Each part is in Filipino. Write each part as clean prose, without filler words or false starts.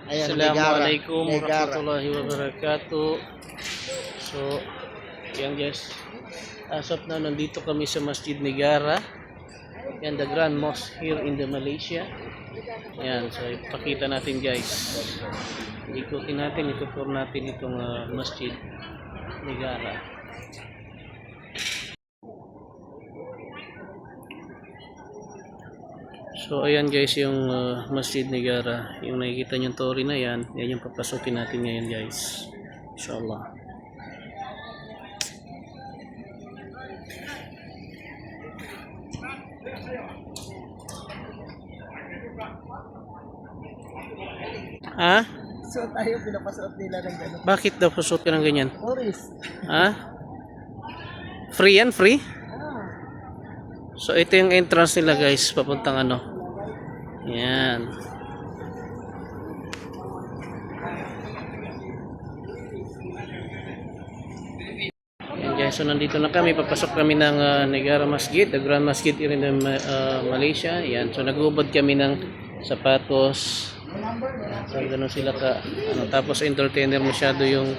Ayan, Assalamualaikum Negara. warahmatullahi wabarakatuh. So, yan guys. As of now, nandito kami sa Masjid Negara. Yan, the Grand Mosque here in the Malaysia. Yan, so ipakita natin guys. Ikutin natin, itutur natin itong Masjid Negara. So ayan guys yung Masjid Negara, yung nakikita nyo tori na yan, yan yung papasukin natin ngayon guys, inshallah. Ha? So tayo pinapasuot nila ng gano'n. Bakit daw pasukin ng ganyan? Tourist. Ha? Free yan? Free? So ito yung entrance nila guys, papuntang ano. Yan. Yan guys, so nandito na kami, papasok kami ng Negara Masjid, the Grand Masjid here in the, Malaysia. Yan, so nagubad kami ng sapatos. So gano'n sila ka ano, tapos entertainer masyado yung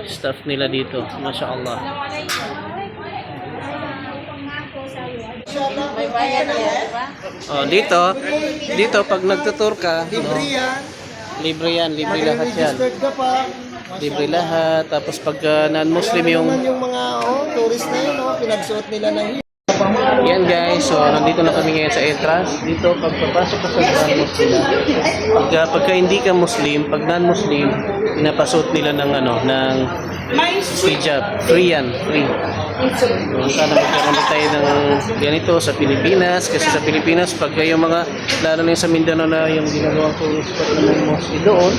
staff nila dito, Masya Allah. May bayan yan. Oh, dito pag nagtutur ka, Libre yan. libre lahat yan. Mag-registered ka pa. Libre lahat. Tapos pag non-Muslim yung Naman yung mga tourist na yun, pinagsuot nila ng yan guys, so nandito na kami ngayon sa entrance. Dito pag papasok ka sa non-Muslim, pagka hindi ka Muslim, pag non-Muslim, pinapasuot nila ng ano, ng hijab. Free yan, free. Sana magkaroon tayo ng ganito sa Pilipinas, kasi sa Pilipinas pag yung mga, lalo na yung sa Mindanao na yung ginagawang tourist spot na may mosque doon,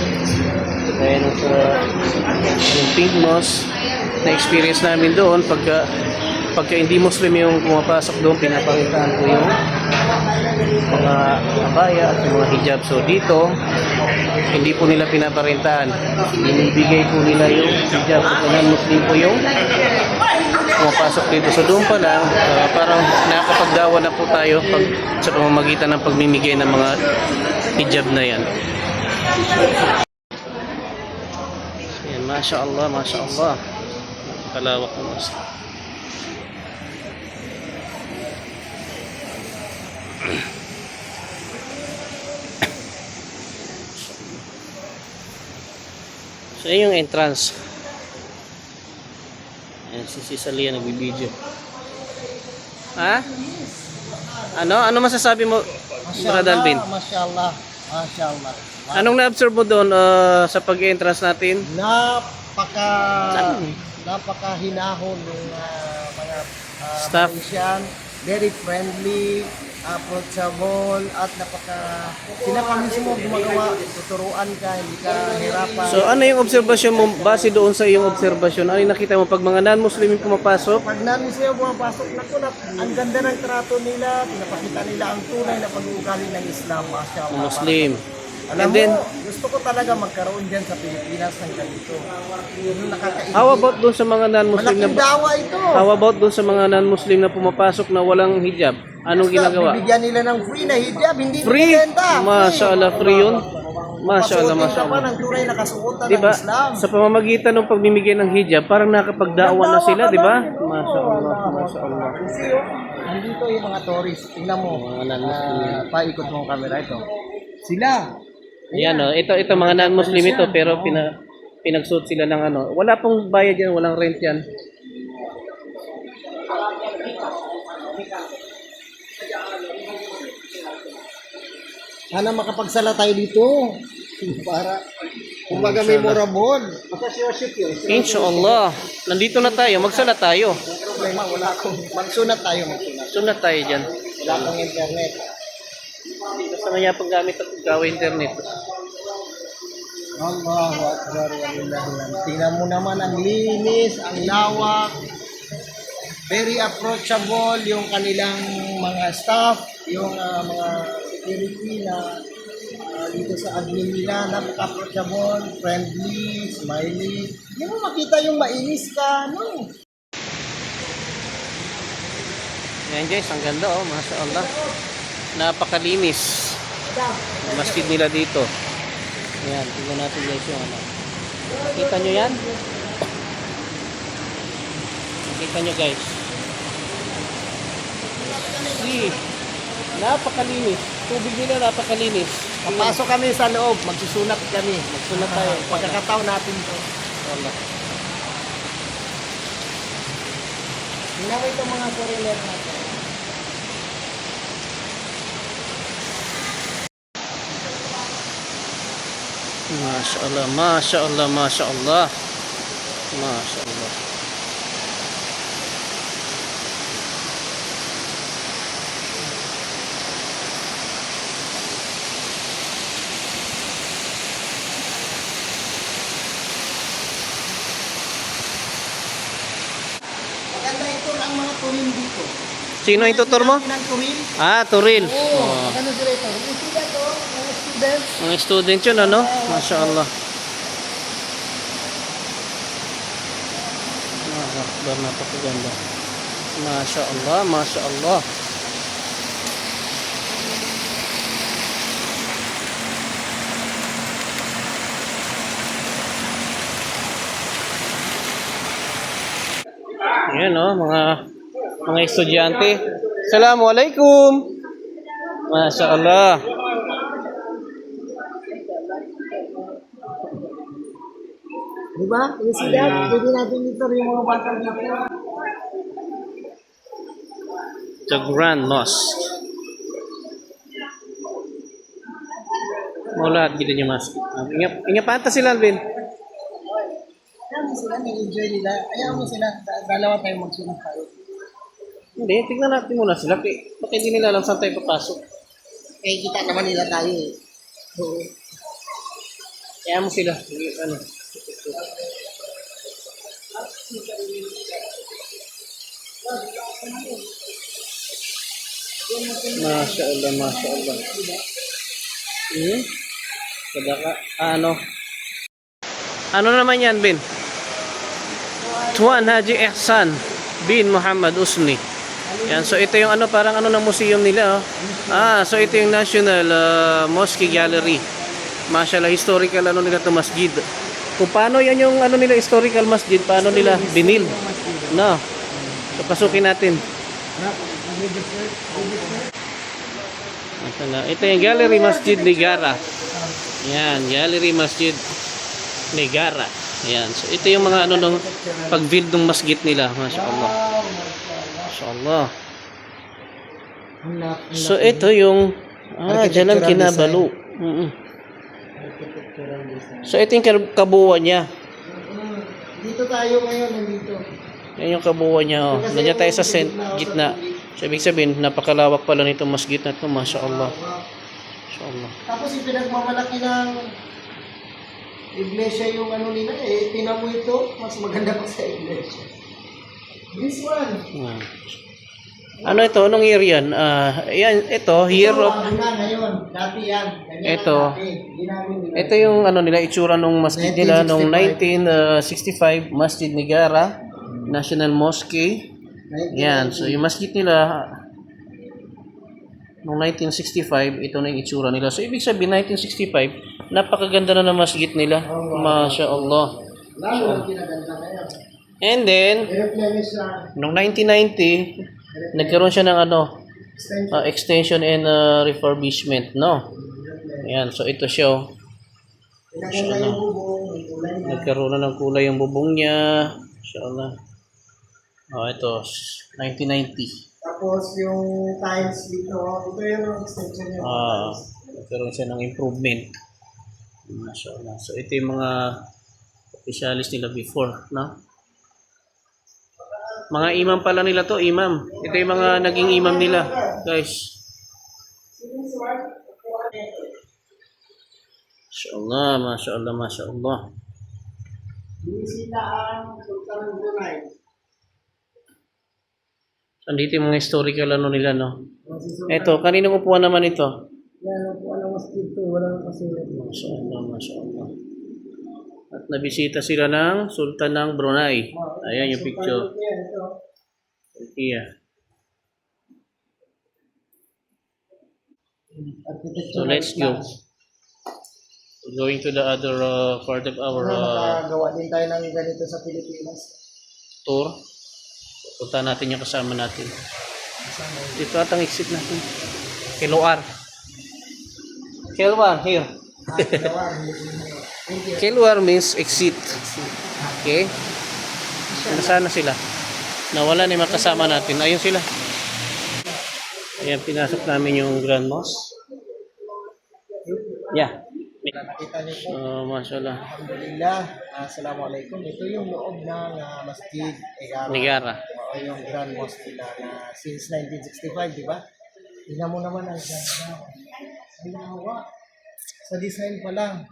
kaya nung sa yung Pink Mosque na experience namin doon, pagka hindi Muslim yung pumapasok doon, pinapakitaan ko yung mga abaya at yung mga hijab. So dito, hindi po nila pinaparintahan. Binibigay po nila yung hijab. Kung non-Muslim po yung pumapasok dito. So doon pa lang, parang nakakapagdawa na po tayo sa pamamagitan ng pagmimigay ng mga hijab na yan. Yan, Masya Allah, Masya Allah. Kalawak na mas. So yung entrance. Ayan, si Salia nagbibideo. Ha? Ano masasabi mo, Brad Alvin? Masyaallah. Masyaallah. Anong na-observe mo doon sa pag-entrance natin? Napakahinahon ng mga Staff. Malaysian, very friendly, approachable, at sila pa mismo gumagawa, tuturuan ka, hindi ka hirapan. So ano yung obserbasyon mo base doon sa iyong obserbasyon? Ano yung nakita mo pag mga non-Muslim yung pumapasok? Pag namin pumapasok, ang ganda ng trato nila, pinapakita nila ang tunay na pag-uugali ng Islam, masyaallah. Muslim. Alam And then, mo, gusto ko talaga magkaroon dyan sa Pilipinas ng ganito. Yung nakakaingit. how about doon sa mga non-Muslim na Malaking dawa ito. How about doon sa mga non-Muslim na pumapasok na walang hijab? Anong ginagawa? Bibigyan nila ng free na hijab, hindi Free? binibenta. Mashallah, free yun. Mashallah, Pasuotin ka pa mashallah. ng tunay na kasuotan Diba? ng Islam. Sa pamamagitan ng pagmimigay ng hijab, parang nakapagdaawa na sila, di ba? Mashallah, mashallah. Kasi nandito yung mga tourist. Tingnan mo, paikot mo ang camera ito. Sila. Ayan, ito mga non-Muslim ito, pero pinagsuot sila ng ano. Wala pong bayad yan, walang rent yan. Sana makapagsala tayo dito. Para, kumbaga memorable. Inshallah. Nandito na tayo, magsala tayo. Problema, wala akong, magsunat tayo. Sunat tayo dyan. Wala akong internet. Basta maya paggamit at gawa internet. Allahu Akbar, walillahi. Tingnan mo naman ang linis, ang lawak. Very approachable yung kanilang mga staff, yung mga security na dito sa admin nila, napaka-approachable, friendly, smiley. Hindi mo makita yung mainis ka, no? Yan guys, ang ganda oh, masya Allah. Napakalinis. Masjid nila dito. Ayan, tingnan natin guys yung ano. Nakita nyo yan? Nakita nyo guys. See, napakalinis. Tubig nila napakalinis. Papasok kami sa loob, magsusunat kami. Magsunat tayo. Pagkakataon natin to. Wala. Tingnan mo itong mga foreigner natin. Masya Allah, Masya Allah, Masya Allah. Masya Allah. Maganda ito ang mga tuwin dito. Sino yung tutor mo? Ng tuwin? Ah, Turil. Oo, Oh. maganda sila ito. Yung sila to, mga students. Mga student yun, ano? Masya Allah. Napakaganda. Masya Allah, Masya Allah. Ayan, oh, mga estudyante. Assalamualaikum. Masya Allah. Di ba? Yung sila, pwede natin dito yung mga bata dito. The Grand Mosque. Mula at gito niya mas. Ingat pata sila, Alvin. Ayaw mo sila, nag-enjoy nila. Ayaw mo sila, dalawa tayo magsunod tayo. Hindi, tignan natin muna sila. Bakit hindi nila alam saan tayo papasok? Eh, kita naman nila tayo eh. Oo. Kaya mo sila. Ano? Masya Allah, Masya Allah. Kadaka, ano? Ano naman yan, Bin? Tuan Haji Ihsan bin Muhammad Usni. Yan, so ito yung ano, parang ano ng museum nila, oh. So ito yung National Mosque Gallery. Mashallah, historical ano nila to masjid. Kung paano yan yung ano nila historical masjid, paano nila binil. No. So pasukin natin. Ito yung Gallery Masjid Negara. Yan, Gallery Masjid Negara. Yan. So ito yung mga ano nung pag-build ng masjid nila, mashallah. Mashallah. So ito yung Jalan Kinabalu. So ito yung kabuuan niya. Dito tayo ngayon, nandito. Yan yung kabuuan niya, oh. Nandiyan tayo sa gitna. So ibig sabihin, napakalawak pala nito masjid na ito, mashallah. Mashallah. Tapos yung pinagmamalaki ng iglesia yung ano nila eh, tinan mo ito, mas maganda pa sa iglesia. This one. Yan. Ano ito? Anong year yan? Yan, ito, year of... Ito, na ngayon. Dati yan. Ganyan Ito. ang dati. Ginamit nila. Ito yung ano nila, itsura nung masjid nila noong 1965, Masjid Negara, National Mosque. Yan, so yung masjid nila noong 1965, ito na yung itsura nila. So ibig sabihin, 1965, napakaganda na ng masjid nila. Masya Allah. Lalo ang pinaganda kaya. And then, I-replenish siya. noong 1990, nagkaroon siya ng ano, extension and refurbishment, no? Ayan, so ito siya, oh. Pinaganda yung bubong, may kulay na. Nagkaroon na ng kulay yung bubong niya. Inshallah. Ito, 1990. Tapos yung tiles dito, ito yung extension niya. Nagkaroon siya ng improvement. Mashallah. So ito yung mga officialis nila before, no? Mga imam pala nila to, imam. Ito yung mga naging imam nila, guys. Mashallah, mashallah, mashallah. Binisita ang Sultan ng Brunei. Andito yung mga historical ano nila, no? Ito, kaninong upuan naman ito? Yan, kung anong masjid to, walang kasilat. Mashallah, mashallah. At nabisita sila ng Sultan ng Brunei. Ayan yung picture. Iya. So let's go. Going to the other part of our Nakagawa din tayo ng ganito sa Pilipinas. tour. Punta natin yung kasama natin. Dito atang exit natin. Keluar. Keluar, here. Keluar means exit. Okay? Nasaan na sila? Nawala na yung mga kasama natin. Ayun sila. Ayan, pinasok namin yung Grand Mosque. Yeah. Nakita niyo po. Mashallah. Alhamdulillah. Assalamualaikum. Ito yung loob ng Masjid Negara. Negara. O yung Grand Mosque nila na since 1965, di ba? Tingnan mo naman ang ganda. Ang lawa. Sa design pa lang.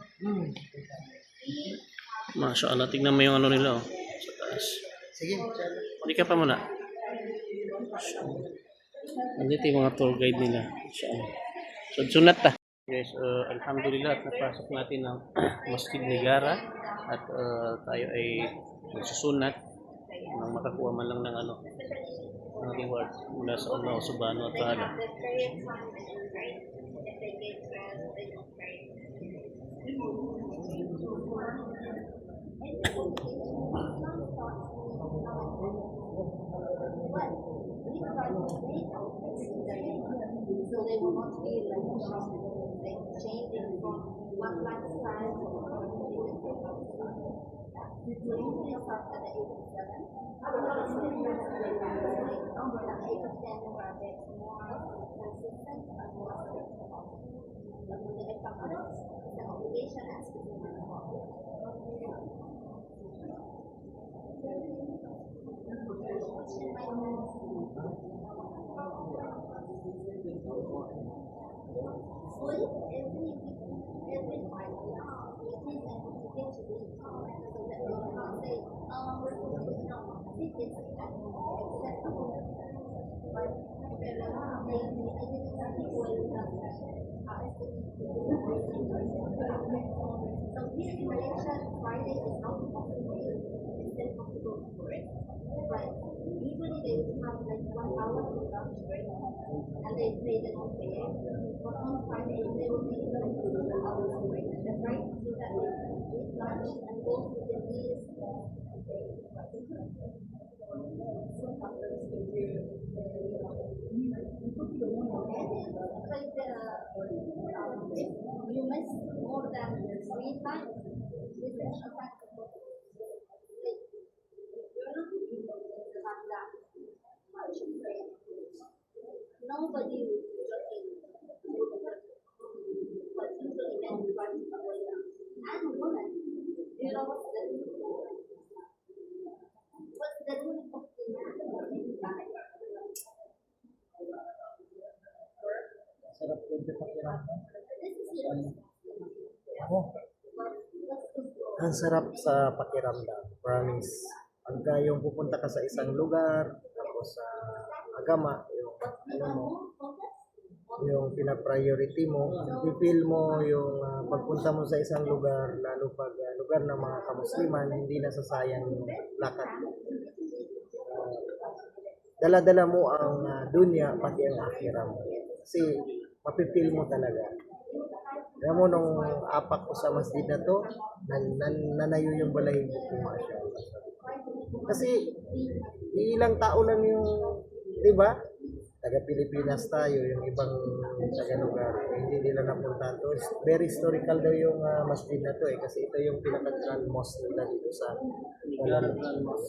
Mashallah. Tignan mo yung ano nila. Sa taas. Sige. Hindi ka pa muna. Nandito yung mga tour guide nila. Mashallah. Sunod ta. Guys, alhamdulillah at napasok natin ang Masjid Negara at tayo ay magsusunat nang makakuha man lang ng ng reward mula sa Allah subhanahu wa ta'ala. So they will not feel like changing from one lifestyle to another. So you will start at the age of 7. At the age of 10, you are a bit more consistent and more strict. But when they become adults, it's an obligation and specific. Full every Friday, meetings and contributing to the economy so that we cannot say, we're going to know, this is acceptable. But they didn't people so here in Malaysia, Friday is not possible. It's still possible for it. But usually they would have like 1 hour to lunch break and they pay the whole day. But on Friday they will take like 2 hours break. That's right, so that they eat lunch and go to the meals. Like if you miss more than 3 times, this is a factor. Nobody will be judging but usually men run away. And women, you know what's the rule? What's the rule of the man? Sarap yung pakiramdam. This is your Ako, ang sarap sa pakiramdam. Promise. Pagka yung pupunta ka sa isang lugar, tapos sa agama, yung ano mo, yung pina-priority mo, i-feel mo yung pagpunta mo sa isang lugar, lalo pag lugar ng mga kamusliman, hindi nasasayang yung lakad mo. Dala-dala mo ang dunya, pati ang akhirah mo. Kasi mapipil mo talaga. Kaya mo nung apak ko sa masjid na to, nanayo yung balahibo ko, masyaallah. Kasi ilang tao lang yung, di ba? Taga Pilipinas tayo, yung ibang taga lugar, hindi nila napuntahan to. Very historical daw yung masjid na to kasi ito yung pinaka-grand mosque nila dito sa Kuala Lumpur.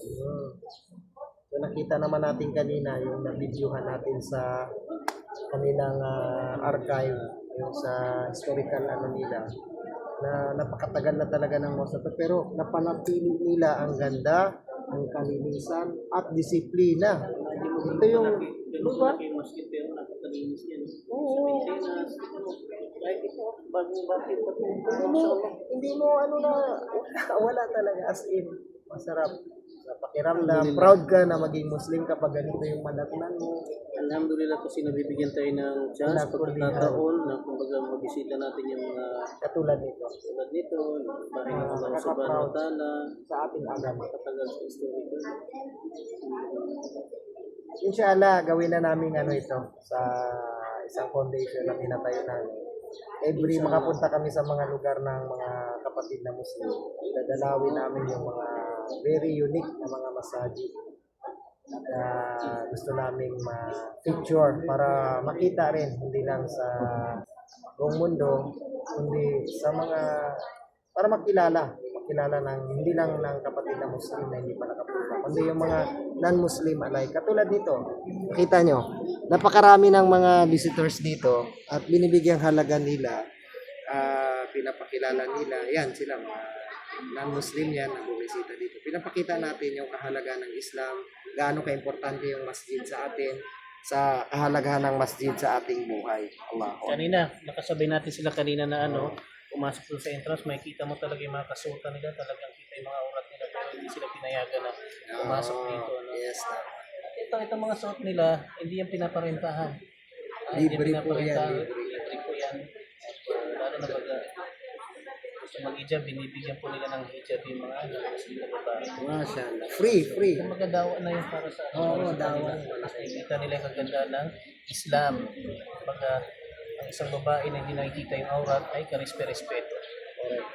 So nakita naman natin kanina yung na-videohan natin sa kanilang archive, yung sa historical ano nila, na napakatagal na talaga ng mosque na to, pero napanatili nila ang ganda, ang kalinisan at disiplina. Ito yung, diba? Oo. Hindi mo ano na, wala talaga, as in, masarap. Sa pakiramdam, proud ka na maging Muslim kapag ganito yung manatnan mo. Alhamdulillah kasi nabibigyan tayo ng chance pagkakataon na kumbaga mabisita natin yung mga Katulad nito. tulad nito, bahay ng Allah subhanahu wa ta'ala, Sa ating agama. katagal sa historical. Inshallah, gawin na namin ano ito sa isang foundation na tinatayo namin. every makapunta kami sa mga lugar ng mga kapatid na Muslim, dadalawin namin yung mga very unique na mga masajid. At gusto naming ma-feature para makita rin, hindi lang sa buong mundo, kundi sa mga, para makilala ng hindi lang ng kapatid na Muslim na hindi pa nakapunta, kundi yung mga non-Muslim alike. Katulad dito, makita nyo, napakarami ng mga visitors dito at binibigyang halaga nila, pinapakilala nila, yan sila, mga non-Muslim yan na bumisita dito. Pinapakita natin yung kahalagahan ng Islam, gaano ka-importante yung masjid sa atin, sa kahalagahan ng masjid sa ating buhay. Allah. Kanina, nakasabay natin sila kanina na pumasok doon sa entrance, makikita mo talaga yung mga kasuotan nila, talagang kita yung mga urat nila, pero hindi sila pinayagan na pumasok dito. No? Yes, Itong mga suot nila, hindi yan pinaparentahan. libre po yan. Libre po yan. Lalo na pag gusto mag-hijab, binibigyan po nila ng hijab yung mga Muslim na babae. Mashallah. Free. Kung magadawa na yun para sa dawa. nakikita nila yung kaganda ng Islam. Pagka ang isang babae na hindi nakikita yung aurat ay karespe-respeto. Correct.